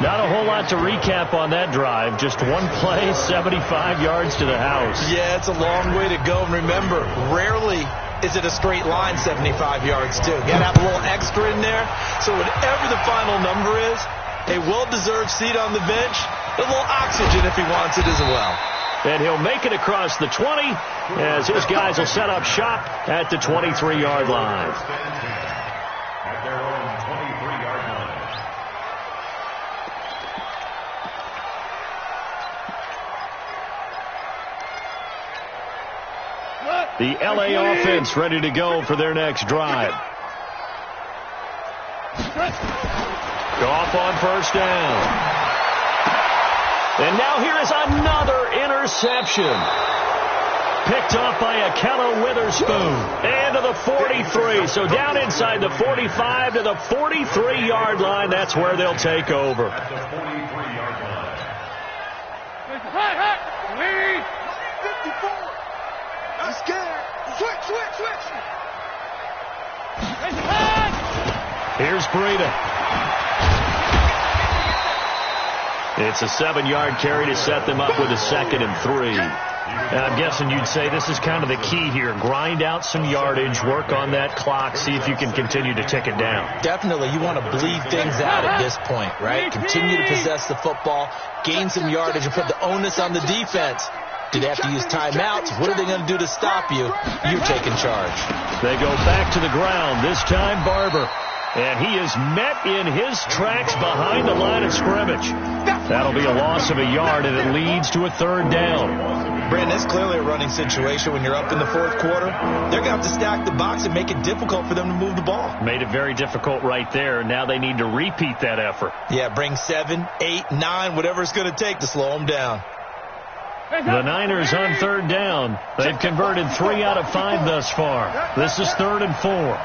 Speaker 2: Not a whole lot to recap on that drive. Just one play, 75 yards to the house.
Speaker 3: Yeah, it's a long way to go. And remember, rarely is it a straight line 75 yards, too. You got to have a little extra in there. So whatever the final number is, a well-deserved seat on the bench, a little oxygen if he wants it as well.
Speaker 2: and he'll make it across the 20 as his guys will set up shop at the 23-yard line.
Speaker 4: At their own 23-yard line.
Speaker 2: The L.A. offense ready to go for their next drive. Goff on first down. And now here is another interception. Picked off by Ahkello Witherspoon. And to the 43. So down inside the 45 to the 43-yard line. That's where they'll take over.
Speaker 4: At the 43-yard line.
Speaker 1: Lead. 54. I'm scared. Switch.
Speaker 2: Here's Breida. It's a 7-yard carry to set them up with a 2nd and 3. And I'm guessing you'd say this is kind of the key here. Grind out some yardage, work on that clock, see if you can continue to tick it down.
Speaker 3: Definitely. You want to bleed things out at this point, right? Continue to possess the football, gain some yardage, and put the onus on the defense. Do they have to use timeouts? What are they going to do to stop you? You're taking charge.
Speaker 2: They go back to the ground, this time Barber. And he is met in his tracks behind the line of scrimmage. That'll be a loss of a yard, and it leads to a 3rd down.
Speaker 3: Brandon, that's clearly a running situation when you're up in the 4th quarter. They're going to have to stack the box and make it difficult for them to move the ball.
Speaker 2: Made it very difficult right there. Now they need to repeat that effort.
Speaker 3: Yeah, bring 7, 8, 9, whatever it's going to take to slow them down.
Speaker 2: The Niners on 3rd down. They've converted 3 out of 5 thus far. This is 3rd and 4.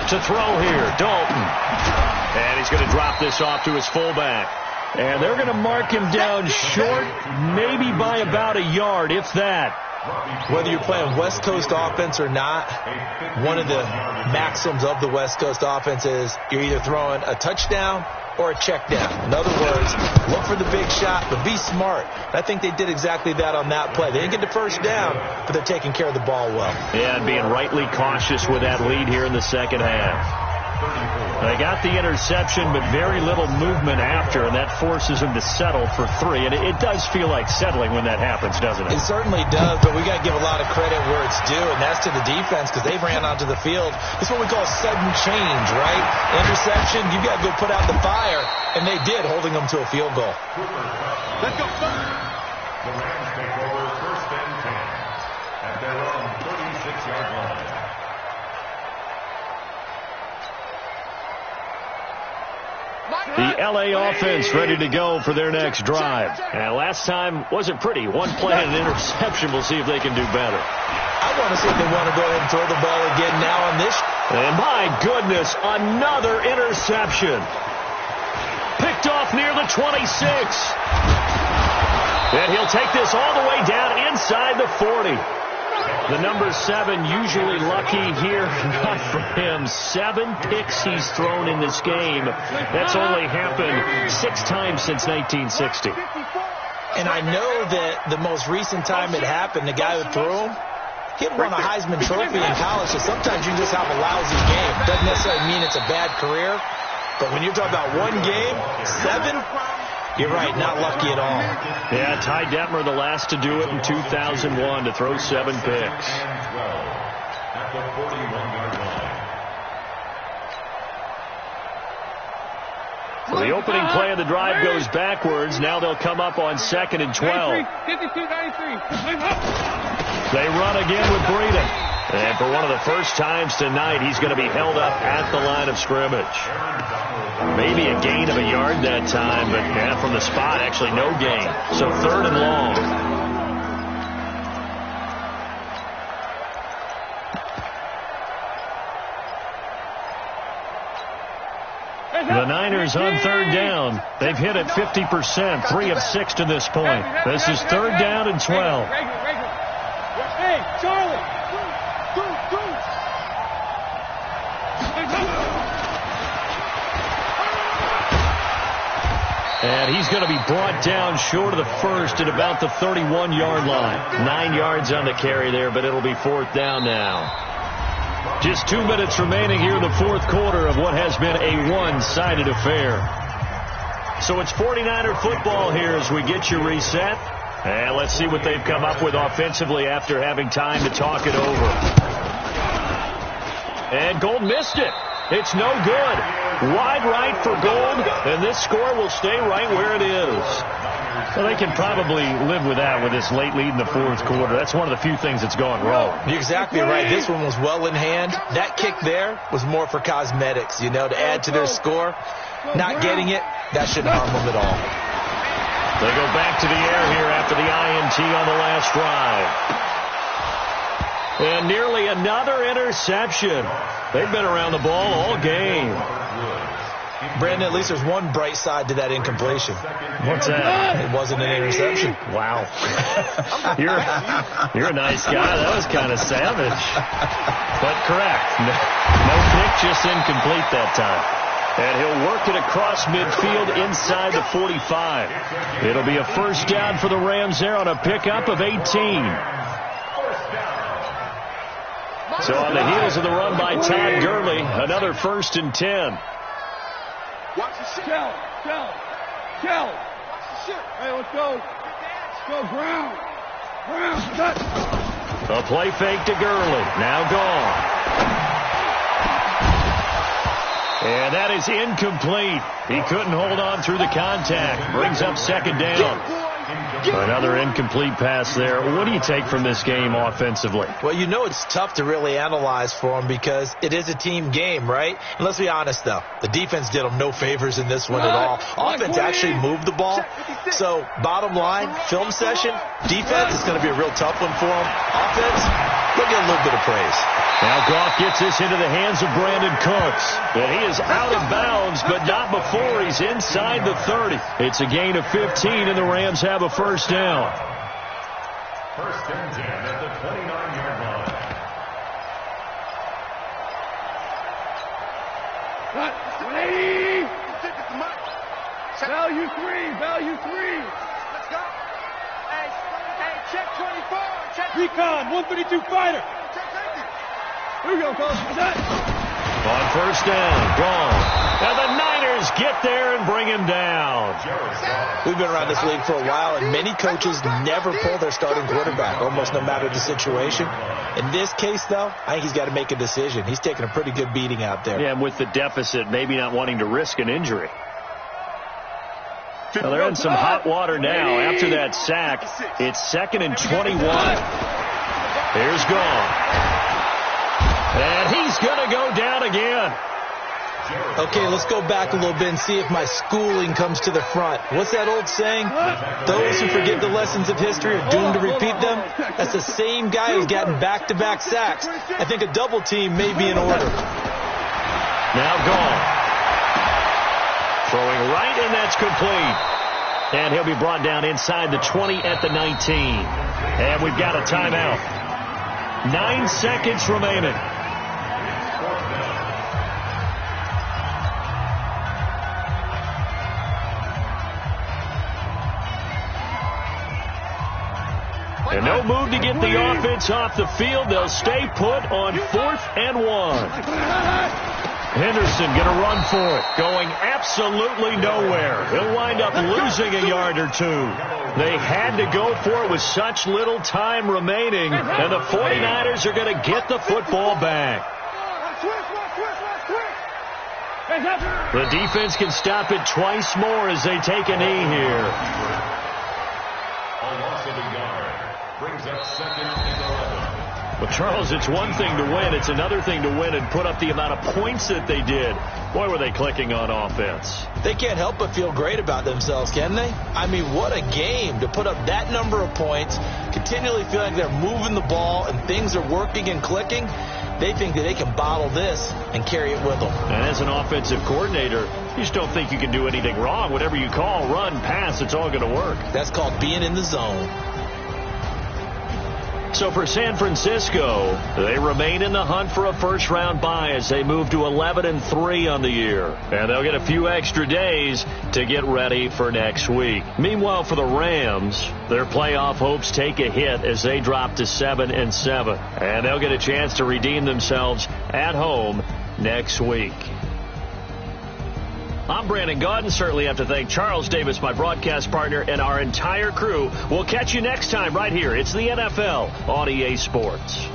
Speaker 2: To throw here, Dalton. And he's going to drop this off to his fullback. And they're going to mark him down short, maybe by about a yard, if that.
Speaker 3: Whether you're playing West Coast offense or not, one of the maxims of the West Coast offense is you're either throwing a touchdown or a check down. In other words, look for the big shot, but be smart. I think they did exactly that on that play. They didn't get the first down, but they're taking care of the ball well.
Speaker 2: Yeah, and being rightly cautious with that lead here in the second half. They got the interception, but very little movement after, and that forces them to settle for 3. And it does feel like settling when that happens, doesn't it?
Speaker 3: It certainly does, but we got to give a lot of credit where it's due, and that's to the defense because they ran onto the field. It's what we call sudden change, right? Interception, you got to go put out the fire, and they did, holding them to a field goal.
Speaker 1: Let's go.
Speaker 4: The Rams take over 1st and 10 at their own 36-yard line.
Speaker 2: The L.A. offense ready to go for their next drive. And last time wasn't pretty. 1 play and an interception. We'll see if they can do better.
Speaker 3: I want to see if they want to go ahead and throw the ball again now on this.
Speaker 2: And my goodness, another interception. Picked off near the 26. And he'll take this all the way down inside the 40. The number 7 usually lucky here. Not for him. 7 picks he's thrown in this game. That's only happened 6 times since 1960.
Speaker 3: And I know that the most recent time it happened, the guy who threw him, he had won a Heisman Trophy in college, so sometimes you just have a lousy game. Doesn't necessarily mean it's a bad career, but when you're talking about 1 game, 7, you're right, not lucky at all.
Speaker 2: Yeah, Ty Detmer, the last to do it in 2001, to throw 7 picks.
Speaker 4: At the 41-yard line.
Speaker 2: So the opening play of the drive goes backwards. Now they'll come up on 2nd and 12.
Speaker 1: 52-93.
Speaker 2: They run again with Breida. And for one of the first times tonight, he's going to be held up at the line of scrimmage. Maybe a gain of a yard that time, but yeah, from the spot, actually no gain. So 3rd and long. The Niners on 3rd down. They've hit it 50%, 3 of 6 to this point. This is 3rd down and 12.
Speaker 1: Hey, Charlie! Go!
Speaker 2: And he's going to be brought down short of the first at about the 31-yard line. 9 yards on the carry there, but it'll be 4th down now. Just 2 minutes remaining here in the fourth quarter of what has been a one-sided affair. So it's 49er football here as we get you reset. And let's see what they've come up with offensively after having time to talk it over. And Gold missed it. It's no good. Wide right for Gold, and this score will stay right where it is. Well, they can probably live with that with this late lead in the fourth quarter. That's one of the few things that's gone wrong.
Speaker 3: You're exactly right. This one was well in hand. That kick there was more for cosmetics, you know, to add to their score. Not getting it, that shouldn't harm them at all.
Speaker 2: They go back to the air here after the INT on the last drive. And nearly another interception. They've been around the ball all game.
Speaker 3: Brandon, at least there's one bright side to that incompletion.
Speaker 2: What's that?
Speaker 3: It wasn't an interception.
Speaker 2: Wow. You're a nice guy. That was kind of savage. But correct. No pick, just incomplete that time. And he'll work it across midfield inside the 45. It'll be a first down for the Rams there on a pickup of 18. So on the heels of the run by Todd Gurley, another 1st and 10.
Speaker 1: Watch the shit. Watch the shit. Hey, let's go. Let's go, Brown.
Speaker 2: A play fake to Gurley. Now gone. And that is incomplete. He couldn't hold on through the contact. Brings up 2nd down. Another incomplete pass there. What do you take from this game offensively?
Speaker 3: Well, you know it's tough to really analyze for them because it is a team game, right? And let's be honest, though. The defense did them no favors in this one at all. Offense actually moved the ball. So, bottom line, film session, defense is going to be a real tough one for them. Offense, they'll get a little bit of praise.
Speaker 2: Now Goff gets this into the hands of Brandon Cooks. And he is out of bounds, but not before he's inside the 30. It's a gain of 15, and the Rams have a first down.
Speaker 4: 1st and 10 at the 29-yard line.
Speaker 1: Value three. Let's go. Hey, check 24. Check Recon, 132 fighter. Here we go, Coach.
Speaker 2: On 1st down, gone. And the Niners get there and bring him down.
Speaker 3: We've been around this league for a while, and many coaches never pull their starting quarterback, almost no matter the situation. In this case, though, I think he's got to make a decision. He's taking a pretty good beating out there.
Speaker 2: Yeah, and with the deficit, maybe not wanting to risk an injury. Well, they're in some hot water now. After that sack, it's 2nd and 21. Here's gone. And he's going to go down again.
Speaker 3: Okay, let's go back a little bit and see if my schooling comes to the front. What's that old saying? Those who forget the lessons of history are doomed to repeat them. That's the same guy who's gotten back-to-back sacks. I think a double team may be in order.
Speaker 2: Now gone. Throwing right, and that's complete. And he'll be brought down inside the 20 at the 19. And we've got a timeout. 9 seconds remaining. And no move to get the offense off the field. They'll stay put on 4th and 1. Henderson going to run for it. Going absolutely nowhere. He'll wind up losing a yard or 2. They had to go for it with such little time remaining. And the 49ers are going to get the football back. The defense can stop it twice more as they take a knee here.
Speaker 4: A loss of a yard. Brings up 2nd and 11.
Speaker 2: Well, Charles, it's one thing to win. It's another thing to win and put up the amount of points that they did. Boy, were they clicking on offense.
Speaker 3: They can't help but feel great about themselves, can they? I mean, what a game to put up that number of points, continually feel like they're moving the ball and things are working and clicking. They think that they can bottle this and carry it with them.
Speaker 2: And as an offensive coordinator, you just don't think you can do anything wrong. Whatever you call, run, pass, it's all going to work.
Speaker 3: That's called being in the zone.
Speaker 2: So for San Francisco, they remain in the hunt for a first-round bye as they move to 11-3 on the year. And they'll get a few extra days to get ready for next week. Meanwhile, for the Rams, their playoff hopes take a hit as they drop to 7-7. And they'll get a chance to redeem themselves at home next week. I'm Brandon Gaudin. Certainly have to thank Charles Davis, my broadcast partner, and our entire crew. We'll catch you next time right here. It's the NFL on EA Sports.